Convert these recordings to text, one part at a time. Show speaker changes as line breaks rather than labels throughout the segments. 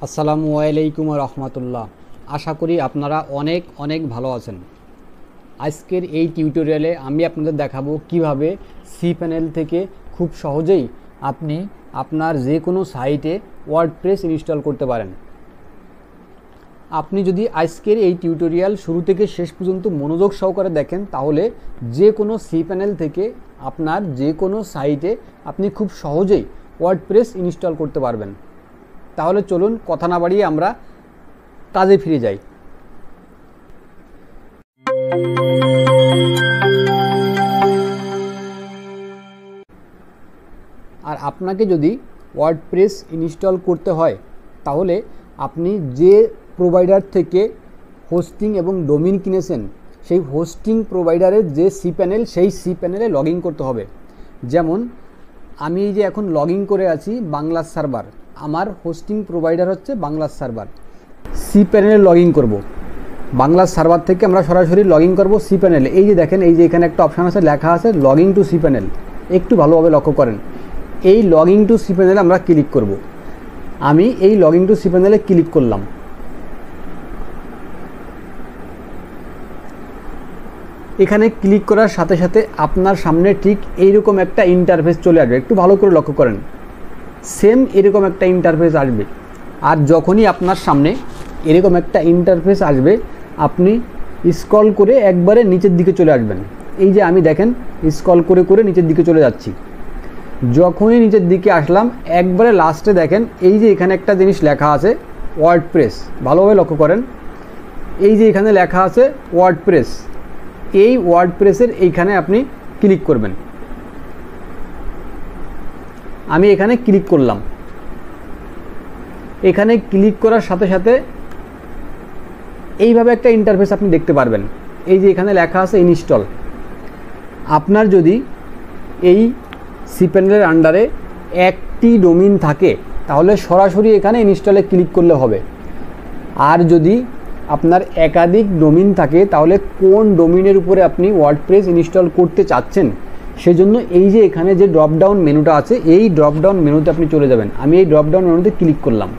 আসসালামু আলাইকুম রহমতুল্লাহ। আশা করি আপনারা অনেক অনেক ভালো আছেন। আজকের এই টিউটোরিয়ালে আমি আপনাদের দেখাবো কিভাবে cPanel থেকে খুব সহজেই আপনি আপনার যে কোনো সাইটে ওয়ার্ডপ্রেস ইনস্টল করতে পারেন। আপনি যদি আজকের এই টিউটোরিয়াল শুরু থেকে শেষ পর্যন্ত মনোযোগ সহকারে দেখেন তাহলে যে কোনো cPanel থেকে আপনার যে কোনো সাইটে আপনি খুব সহজেই ওয়ার্ডপ্রেস ইনস্টল করতে পারবেন। তাহলে চলুন কথা না বাড়িয়ে আমরা কাজে ফিরে যাই। আর আপনাকে যদি ওয়ার্ডপ্রেস ইনস্টল করতে হয় তাহলে আপনি যে প্রোভাইডার থেকে হোস্টিং এবং ডোমিন কিনেছেন সেই হোস্টিং প্রোভাইডারের যে cPanel সেই cPanel-এ লগ ইন করতে হবে। যেমন আমি এই যে এখন লগ ইন করে আছি বাংলা সার্ভার, আমার হোস্টিং প্রোভাইডার হচ্ছে বাংলা সার্ভার। cPanel-এ লগ ইন করবো, বাংলা সার্ভার থেকে আমরা সরাসরি লগ ইন করবো cPanel-এ। এই যে দেখেন, এই যে এখানে একটা অপশান আছে, লেখা আছে লগ ইন টু cPanel। একটু ভালোভাবে লক্ষ্য করেন, এই লগ ইন টু cPanel-এ আমরা ক্লিক করব। আমি এই লগ ইন টু cPanel-এ ক্লিক করলাম। এখানে ক্লিক করার সাথে সাথে আপনার সামনে ঠিক এইরকম একটা ইন্টারফেস চলে আসবে। একটু ভালো করে লক্ষ্য করেন, সেম এরকম একটা ইন্টারফেস আসবে। আর যখনই আপনার সামনে এরকম একটা ইন্টারফেস আসবে আপনি স্ক্রল করে একবারে নিচের দিকে চলে আসবেন। এই যে আমি দেখেন স্ক্রল করে করে নিচের দিকে চলে যাচ্ছি। যখনই নিচের দিকে আসলাম একবারে লাস্টে দেখেন এই যে এখানে একটা জিনিস লেখা আছে ওয়ার্ডপ্রেস। ভালোভাবে লক্ষ্য করেন, এই যে এখানে লেখা আছে ওয়ার্ডপ্রেস। এই ওয়ার্ডপ্রেসের এইখানে আপনি ক্লিক করবেন। আমি এখানে ক্লিক করলাম। এখানে ক্লিক করার সাথে সাথে এইভাবে একটা ইন্টারফেস আপনি দেখতে পারবেন। এই যে এখানে লেখা আছে ইনস্টল। আপনার যদি এই cPanel-এর আন্ডারে একটি ডোমিন থাকে তাহলে সরাসরি এখানে ইনস্টলে ক্লিক করলে হবে। আর যদি আপনার একাধিক ডোমিন থাকে তাহলে কোন ডোমিনের উপরে আপনি ওয়ার্ডপ্রেস ইনস্টল করতে চাচ্ছেন সেজন্য এই যে এখানে যে ড্রপডাউন মেনুটা আছে এই ড্রপডাউন মেনুতে আপনি চলে যাবেন। আমি এই ড্রপডাউন মেনুতে ক্লিক করলাম।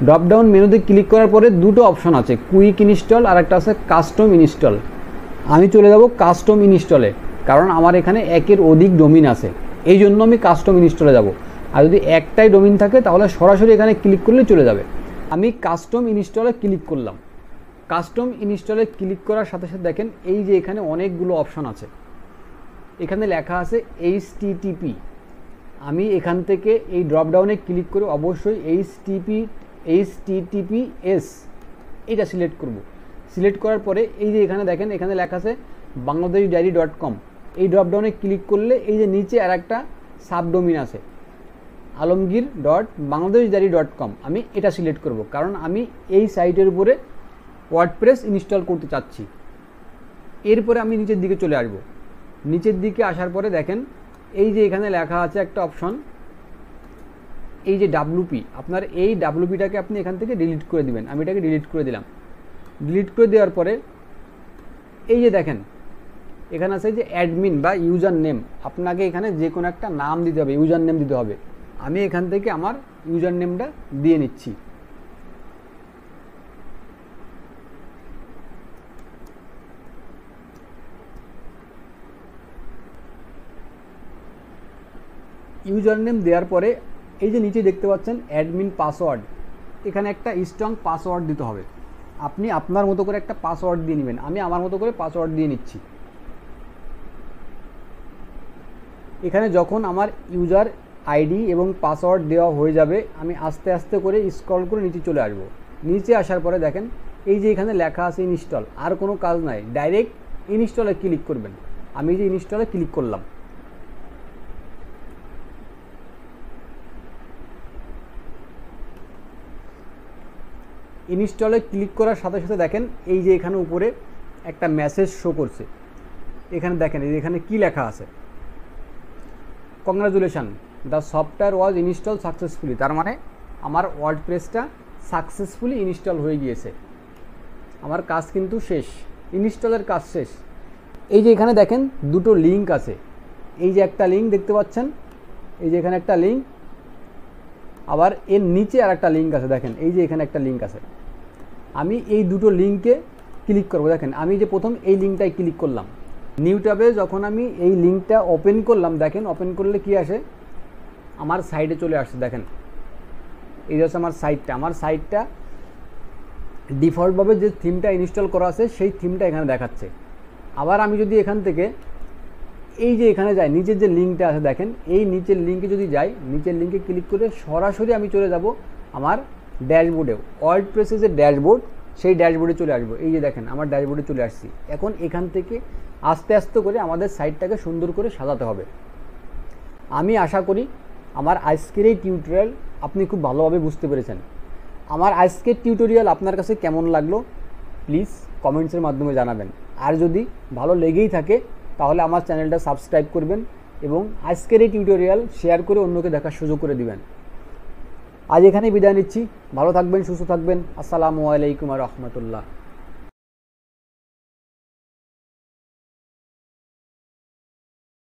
ড্রপডাউন মেনুতে ক্লিক করার পরে দুটো অপশন আছে, কুইক ইনস্টল আর একটা আছে কাস্টম ইনস্টল। আমি চলে যাব কাস্টম ইনস্টলে, কারণ আমার এখানে একের অধিক ডোমিন আছে, এই জন্য আমি কাস্টম ইনস্টলে যাব। আর যদি একটাই ডোমিন থাকে তাহলে সরাসরি এখানে ক্লিক করলে চলে যাবে। আমি কাস্টম ইনস্টলে ক্লিক করলাম। কাস্টম ইনস্টলে ক্লিক করার সাথে সাথে দেখেন এই যে এখানে অনেকগুলো অপশন আছে। এখানে লেখা আছে HTTP। আমি এখান থেকে এই ড্রপডাউনে ক্লিক করে অবশ্যই HTTPS এটা সিলেক্ট করব। সিলেক্ট করার পরে এই যে এখানে দেখেন এখানে লেখা আছে bangladeshdiary.com। এই ড্রপডাউনে ক্লিক করলে এই যে নিচে আর একটা সাবডোমিন আছে alamgir.bangladeshdiary.com। আমি এটা সিলেক্ট করব কারণ আমি এই সাইটের উপরে ওয়ার্ডপ্রেস ইনস্টল করতে চাচ্ছি। এরপরে আমি নিচের দিকে চলে আসব। নিচের দিকে আসার পরে দেখেন এই যে এখানে লেখা আছে একটা অপশন, এই যে WP। আপনার এই WP-টাকে আপনি এখান থেকে ডিলিট করে দিবেন। আমি এটাকে ডিলিট করে দিলাম। ডিলিট করে দেওয়ার পরে এই যে দেখেন এখানে আছে যে অ্যাডমিন বা ইউজার নেম। আপনাকে এখানে যে কোনো একটা নাম দিতে হবে, ইউজার নেম দিতে হবে। আমি এখান থেকে আমার ইউজার নেমটা দিয়ে নিচ্ছি। ইউজার নেম দেওয়ার পরে এই যে নিচে দেখতে পাচ্ছেন অ্যাডমিন পাসওয়ার্ড, এখানে একটা স্ট্রং পাসওয়ার্ড দিতে হবে। আপনি আপনার মতো করে একটা পাসওয়ার্ড দিয়ে নেবেন। আমি আমার মতো করে পাসওয়ার্ড দিয়ে নিচ্ছি। এখানে যখন আমার ইউজার আইডি এবং পাসওয়ার্ড দেওয়া হয়ে যাবে আমি আস্তে আস্তে করে স্ক্রল করে নিচে চলে আসব। নিচে আসার পরে দেখেন এই যে এখানে লেখা আছে ইনস্টল। আর কোনো কাজ নাই, ডাইরেক্ট ইনস্টলে ক্লিক করবেন। আমি যে ইনস্টলে ক্লিক করলাম। ইনস্টলে ক্লিক করার সাথে সাথে দেখেন এই যে এখানে উপরে একটা মেসেজ শো করছে। এখানে দেখেন এই এখানে কি লেখা আছে, congratulation the software was install successfully. তার মানে আমার ওয়ার্ডপ্রেসটা সাকসেসফুলি ইনস্টল হয়ে গিয়েছে। আমার কাজ কিন্তু শেষ, ইনস্টলের কাজ শেষ। এই যে এখানে দেখেন দুটো লিঙ্ক আছে। এই যে একটা লিঙ্ক দেখতে পাচ্ছেন, এই যে এখানে একটা লিঙ্ক, আবার এর নিচে আর একটা লিঙ্ক আছে, দেখেন এই যে এখানে একটা লিঙ্ক আছে, আমি এই দুটো লিঙ্কে ক্লিক করব। দেখেন আমি যে প্রথম এই লিঙ্কটায় ক্লিক করলাম, নিউ ট্যাবে যখন আমি এই লিঙ্কটা ওপেন করলাম, দেখেন ওপেন করলে কি আসে, আমার সাইটে চলে আসছে। দেখেন এই হচ্ছে আমার সাইটটা, আমার সাইটটা ডিফল্টভাবে যে থিমটা ইনস্টল করা আছে সেই থিমটা এখানে দেখাচ্ছে। আবার আমি যদি এখান থেকে এই যে এখানে যাই, নিচের যে লিঙ্কটা আছে দেখেন, এই নিচের লিঙ্কে যদি যাই, নিচের লিঙ্কে ক্লিক করে সরাসরি আমি চলে যাব আমার ড্যাশবোর্ডে, ওয়ার্ডপ্রেসের যে ড্যাশবোর্ড সেই ড্যাশবোর্ডে চলে আসবো। এই যে দেখেন আমার ড্যাশবোর্ডে চলে আসছি। এখন এখান থেকে আস্তে আস্তে করে আমাদের সাইটটাকে সুন্দর করে সাজাতে হবে। আমি আশা করি আমার আজকের এই টিউটোরিয়াল আপনি খুব ভালোভাবে বুঝতে পেরেছেন। আমার আজকের টিউটোরিয়াল আপনার কাছে কেমন লাগলো প্লিজ কমেন্টসের মাধ্যমে জানাবেন। আর যদি ভালো লেগেই থাকে তাহলে আমার চ্যানেলটা সাবস্ক্রাইব করবেন এবং আজকের এই টিউটোরিয়াল শেয়ার করে অন্যকে দেখার সুযোগ করে দিবেন। আজ এখানেই বিদায় নিচ্ছি। ভালো থাকবেন, সুস্থ থাকবেন। আসসালামু আলাইকুম ওয়া রাহমাতুল্লাহ।